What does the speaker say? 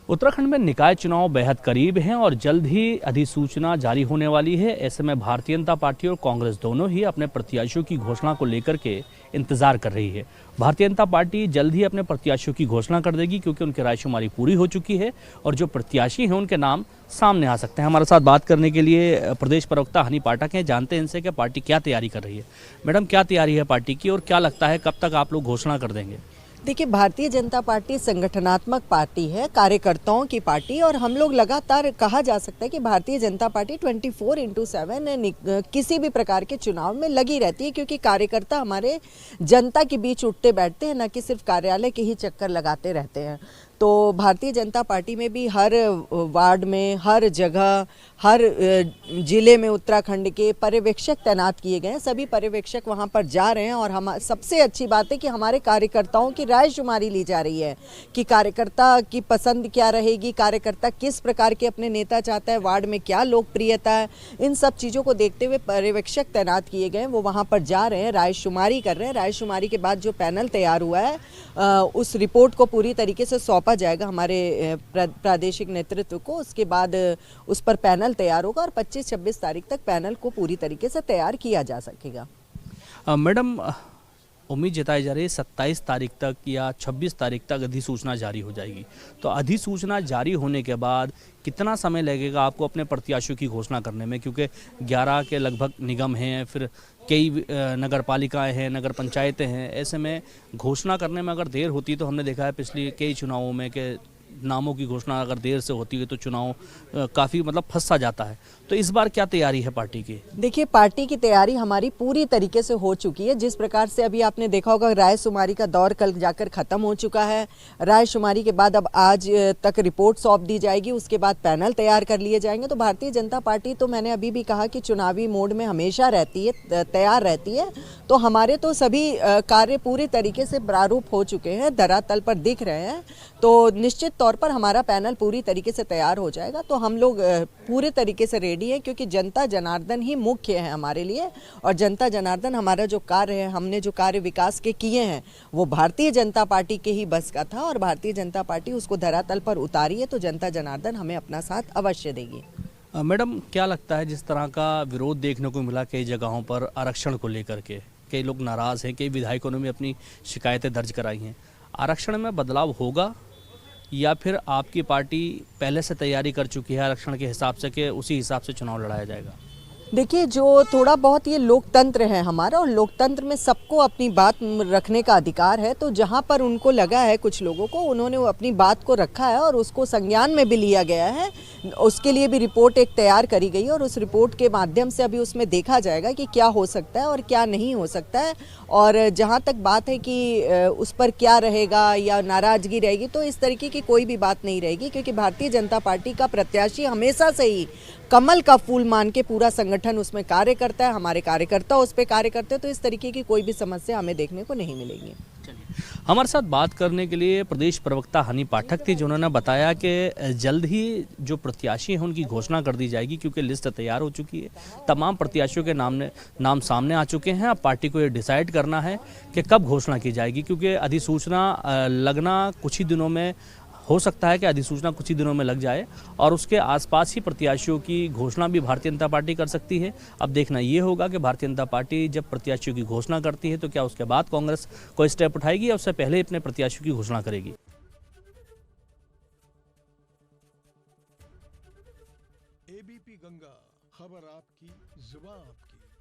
उत्तराखंड में निकाय चुनाव बेहद करीब हैं और जल्द ही अधिसूचना जारी होने वाली है। ऐसे में भारतीय जनता पार्टी और कांग्रेस दोनों ही अपने प्रत्याशियों की घोषणा को लेकर के इंतजार कर रही है। भारतीय जनता पार्टी जल्द ही अपने प्रत्याशियों की घोषणा कर देगी क्योंकि उनकी रायशुमारी पूरी हो चुकी है और जो प्रत्याशी हैं उनके नाम सामने आ सकते हैं। हमारे साथ बात करने के लिए प्रदेश प्रवक्ता हनी पाठक हैं। जानते हैं इनसे कि पार्टी क्या तैयारी कर रही है। मैडम, क्या तैयारी है पार्टी की और क्या लगता है कब तक आप लोग घोषणा कर देंगे? देखिए, भारतीय जनता पार्टी संगठनात्मक पार्टी है, कार्यकर्ताओं की पार्टी, और हम लोग लगातार कहा जा सकता है कि भारतीय जनता पार्टी 24/7 किसी भी प्रकार के चुनाव में लगी रहती है, क्योंकि कार्यकर्ता हमारे जनता के बीच उठते बैठते हैं, न कि सिर्फ कार्यालय के ही चक्कर लगाते रहते हैं। तो भारतीय जनता पार्टी में भी हर वार्ड में, हर जगह, हर जिले में उत्तराखंड के पर्यवेक्षक तैनात किए गए हैं। सभी पर्यवेक्षक वहां पर जा रहे हैं और हम सबसे अच्छी बात है कि हमारे कार्यकर्ताओं की रायशुमारी ली जा रही है कि कार्यकर्ता की पसंद क्या रहेगी, कार्यकर्ता किस प्रकार के अपने नेता चाहता है, वार्ड में क्या लोकप्रियता है। इन सब चीज़ों को देखते हुए पर्यवेक्षक तैनात किए गए हैं, वो वहाँ पर जा रहे हैं, रायशुमारी कर रहे हैं। रायशुमारी के बाद जो पैनल तैयार हुआ है उस रिपोर्ट को पूरी तरीके से सौंपा जाएगा हमारे प्रादेशिक नेतृत्व को। उसके बाद उस पर पैनल तैयार होगा और 25-26 तारीख तक पैनल को पूरी तरीके से तैयार किया जा सकेगा। मैडम, उम्मीद जताई जा रही है 27 तारीख तक या 26 तारीख तक अधिसूचना जारी हो जाएगी। तो अधिसूचना जारी होने के बाद कितना समय लगेगा आपको अपने प्रत्याशियों की घोषणा करने में? क्योंकि 11 के लगभग निगम हैं, फिर कई नगर पालिकाएँ हैं, नगर पंचायतें हैं। ऐसे में घोषणा करने में अगर देर होती तो हमने देखा है पिछले कई चुनावों में कि नामों की घोषणा अगर देर से होती है तो चुनाव काफ़ी फंस सा जाता है। तो इस बार क्या तैयारी है पार्टी की? देखिए, पार्टी की तैयारी हमारी पूरी तरीके से हो चुकी है। जिस प्रकार से अभी आपने देखा होगा, रायशुमारी का दौर कल जाकर ख़त्म हो चुका है। रायशुमारी के बाद अब आज तक रिपोर्ट सौंप दी जाएगी, उसके बाद पैनल तैयार कर लिए जाएंगे। तो भारतीय जनता पार्टी, तो मैंने अभी भी कहा कि चुनावी मोड में हमेशा रहती है, तैयार रहती है। तो हमारे तो सभी कार्य पूरी तरीके से प्रारूप हो चुके हैं, धरातल पर दिख रहे हैं। तो निश्चित तौर पर हमारा पैनल पूरी तरीके से तैयार हो जाएगा। तो हम लोग पूरे तरीके से रेडी है, क्योंकि जनता जनार्दन ही मुख्य है हमारे लिए। और जनता जनार्दन हमारा जो कार्य है, हमने जो कार्य विकास के किए हैं, वो भारतीय जनता पार्टी के ही बस का था और भारतीय जनता पार्टी उसको धरातल पर उतारी है। तो जनता जनार्दन हमें अपना साथ अवश्य देगी। मैडम, क्या लगता है जिस तरह का विरोध देखने को मिला कई जगहों पर आरक्षण को लेकर के, कई लोग नाराज़ हैं, कई विधायकों ने भी अपनी शिकायतें दर्ज कराई हैं, आरक्षण में बदलाव होगा या फिर आपकी पार्टी पहले से तैयारी कर चुकी है आरक्षण के हिसाब से कि उसी हिसाब से चुनाव लड़ाया जाएगा? देखिए, जो थोड़ा बहुत ये लोकतंत्र है हमारा, और लोकतंत्र में सबको अपनी बात रखने का अधिकार है। तो जहाँ पर उनको लगा है, कुछ लोगों को, उन्होंने अपनी बात को रखा है और उसको संज्ञान में भी लिया गया है। उसके लिए भी रिपोर्ट एक तैयार करी गई है और उस रिपोर्ट के माध्यम से अभी उसमें देखा जाएगा कि क्या हो सकता है और क्या नहीं हो सकता है। और जहाँ तक बात है कि उस पर क्या रहेगा या नाराज़गी रहेगी, तो इस तरीके की कोई भी बात नहीं रहेगी, क्योंकि भारतीय जनता पार्टी का प्रत्याशी हमेशा से ही कमल का फूल मान के पूरा संगठन उसमें कार्य करता है, हमारे कार्यकर्ता उस पर कार्य करते हैं। तो इस तरीके की कोई भी समस्या हमें देखने को नहीं मिलेगी। हमारे साथ बात करने के लिए प्रदेश प्रवक्ता हनी पाठक थी, जिन्होंने बताया कि जल्द ही जो प्रत्याशी हैं उनकी घोषणा कर दी जाएगी, क्योंकि लिस्ट तैयार हो चुकी है। तमाम प्रत्याशियों के नाम सामने आ चुके हैं। अब पार्टी को ये डिसाइड करना है कि कब घोषणा की जाएगी, क्योंकि अधिसूचना लगना कुछ ही दिनों में हो सकता है कि अधिसूचना कुछ ही दिनों में लग जाए और उसके आसपास ही प्रत्याशियों की घोषणा भी भारतीय जनता पार्टी कर सकती है। अब देखना ये होगा कि भारतीय जनता पार्टी जब प्रत्याशियों की घोषणा करती है तो क्या उसके बाद कांग्रेस कोई स्टेप उठाएगी या उससे पहले अपने प्रत्याशियों की घोषणा करेगी। एबीपी गंगा, खबर आपकी, जुबान आपकी।